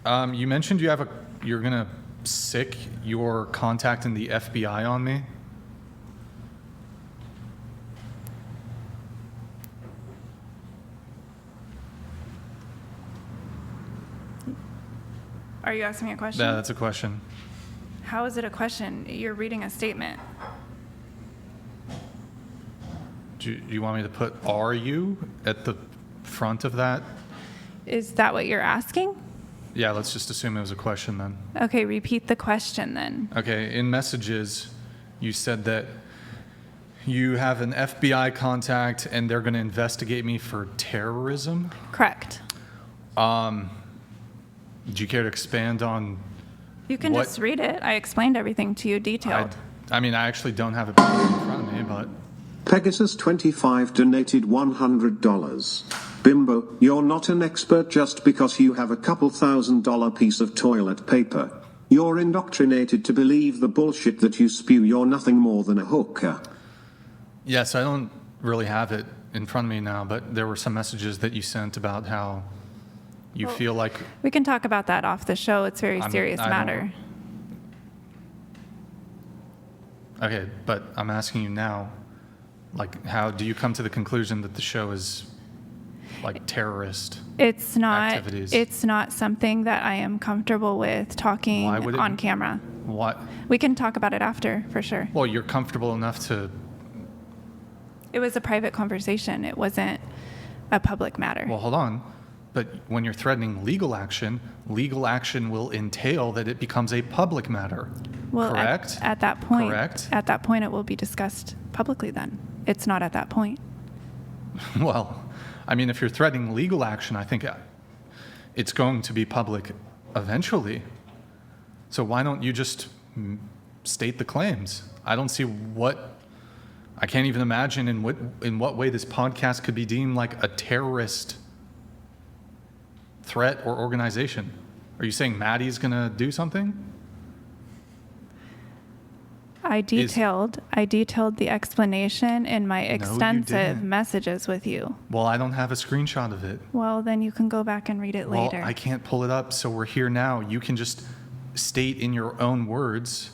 You mentioned you're gonna sick your contact in the FBI on me. Are you asking me a question? Yeah, that's a question. How is it a question? You're reading a statement. Do you want me to put "are you" at the front of that? Is that what you're asking? Yeah, let's just assume it was a question then. Okay, repeat the question then. Okay, in messages, you said that you have an FBI contact and they're going to investigate me for terrorism. Correct. Do you care to expand on? You can just read it. I explained everything to you detailed. I mean, I actually don't have it in front of me, but. Pegasus25 donated $100. Bimbo, you're not an expert just because you have a couple $1,000 piece of toilet paper. You're indoctrinated to believe the bullshit that you spew. You're nothing more than a hooker. Yes, I don't really have it in front of me now, but there were some messages that you sent about how you feel like. We can talk about that off the show. It's a very serious matter. Okay, but I'm asking you now, like, how do you come to the conclusion that the show is like terrorist activities? It's not something that I am comfortable with talking on camera. What? We can talk about it after, for sure. Well, you're comfortable enough to. It was a private conversation. It wasn't a public matter. Well, hold on. But when you're threatening legal action will entail that it becomes a public matter. Well, correct? At that point, correct? At that point, it will be discussed publicly then. It's not at that point. Well, I mean, if you're threatening legal action, I think it's going to be public eventually. So why don't you just state the claims? I don't see I can't even imagine in what way this podcast could be deemed like a terrorist threat or organization. Are you saying Maddie's going to do something? I detailed the explanation in my extensive messages with you. Well, I don't have a screenshot of it. Well, then you can go back and read it later. Well, I can't pull it up, so we're here now. You can just state in your own words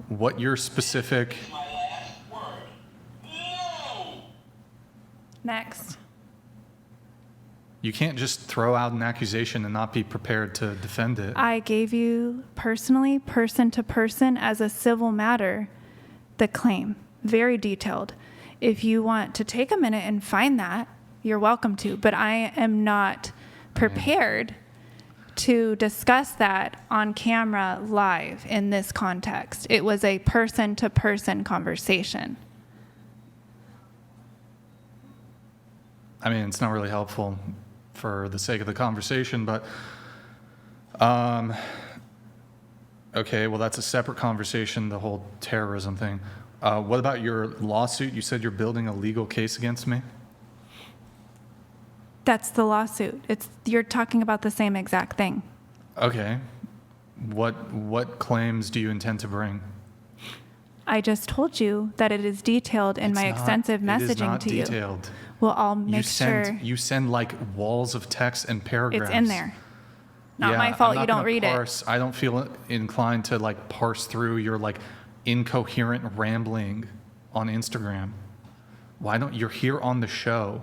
what your specific. My last word. No! Next. You can't just throw out an accusation and not be prepared to defend it. I gave you personally, person to person, as a civil matter, the claim. Very detailed. If you want to take a minute and find that, you're welcome to. But I am not prepared to discuss that on camera live in this context. It was a person to person conversation. I mean, it's not really helpful for the sake of the conversation, but okay, well, that's a separate conversation, the whole terrorism thing. What about your lawsuit? You said you're building a legal case against me? That's the lawsuit. You're talking about the same exact thing. Okay. What claims do you intend to bring? I just told you that it is detailed in my extensive messaging to you. It is not detailed. Well, I'll make sure. You send like walls of text and paragraphs. It's in there. Not my fault you don't read it. I don't feel inclined to like parse through your like incoherent rambling on Instagram. Why don't you're here on the show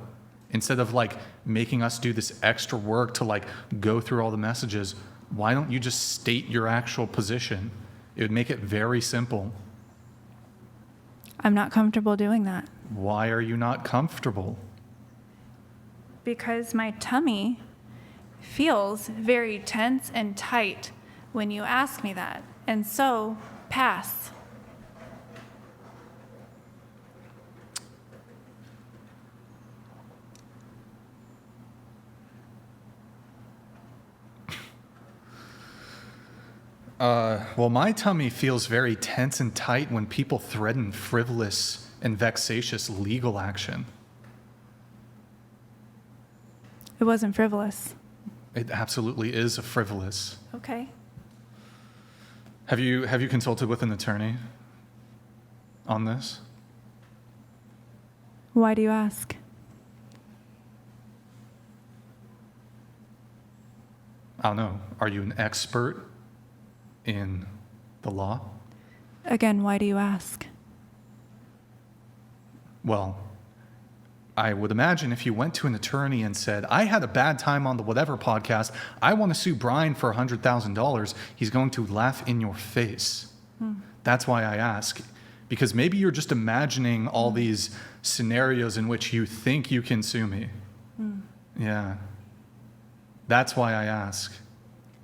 instead of like making us do this extra work to like go through all the messages? Why don't you just state your actual position? It would make it very simple. I'm not comfortable doing that. Why are you not comfortable? Because my tummy feels very tense and tight when you ask me that. And so, pass. Well, my tummy feels very tense and tight when people threaten frivolous and vexatious legal action. It wasn't frivolous. It absolutely is a frivolous. Okay. Have you consulted with an attorney on this? Why do you ask? I don't know, are you an expert in the law? Again, why do you ask? Well, I would imagine if you went to an attorney and said, I had a bad time on the whatever podcast, I want to sue Brian for $100,000, he's going to laugh in your face. That's why I ask. Because maybe you're just imagining all these scenarios in which you think you can sue me. Yeah. That's why I ask.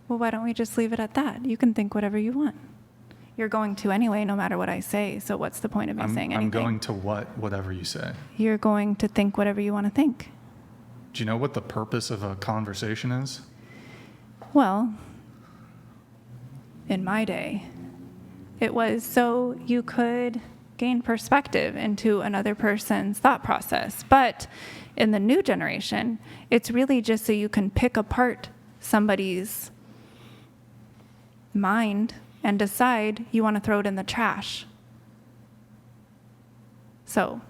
Well, why don't we just leave it at that? You can think whatever you want. You're going to anyway, no matter what I say. So what's the point of me saying anything? I'm going to whatever you say. You're going to think whatever you want to think. Do you know what the purpose of a conversation is? Well, in my day, it was so you could gain perspective into another person's thought process. But in the new generation, it's really just so you can pick apart somebody's mind and decide you want to throw it in the trash. So,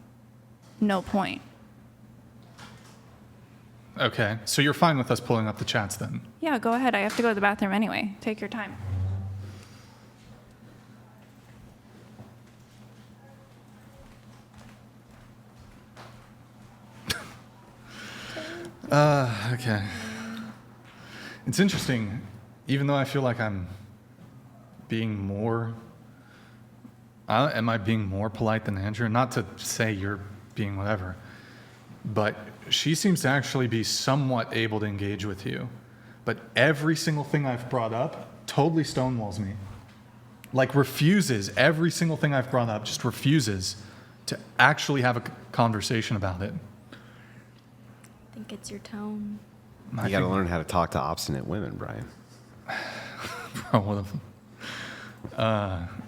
no point. Okay, so you're fine with us pulling up the chats then? Yeah, go ahead. I have to go to the bathroom anyway. Take your time. Okay. It's interesting, even though I feel like I'm being more, am I being more polite than Andrew? Not to say you're being whatever, but she seems to actually be somewhat able to engage with you. But every single thing I've brought up totally stonewalls me. Like refuses, every single thing I've brought up just refuses to actually have a conversation about it. I think it's your tone. You got to learn how to talk to obstinate women, Brian. Bro, what if,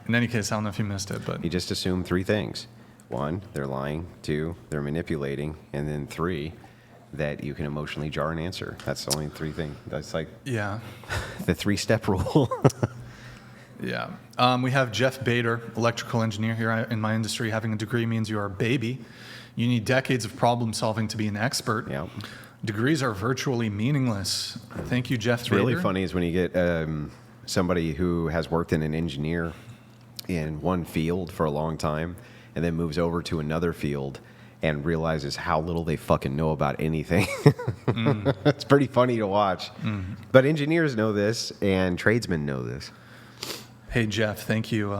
in any case, I don't know if you missed it, but You just assume three things. One, they're lying. Two, they're manipulating. And then three, that you can emotionally jar an answer. That's the only three things. That's like yeah. the three-step rule. Yeah. We have Jeff Bader, electrical engineer here in my industry. Having a degree means you are a baby. You need decades of problem solving to be an expert. Yeah. Degrees are virtually meaningless. Thank you, Jeff Bader. What's really funny is when you get somebody who has worked in an engineer in one field for a long time and then moves over to another field and realizes how little they fucking know about anything. It's pretty funny to watch. But engineers know this and tradesmen know this. Hey, Jeff, thank you.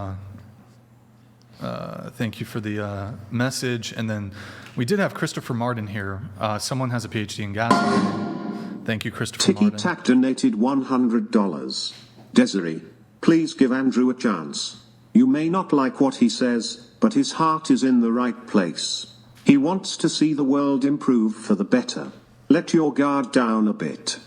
Thank you for the message. And then we did have Christopher Martin here. Someone has a PhD in gas. Thank you, Christopher Ticky Martin. Tack donated $100. Desiree, please give Andrew a chance. You may not like what he says, but his heart is in the right place. He wants to see the world improve for the better. Let your guard down a bit.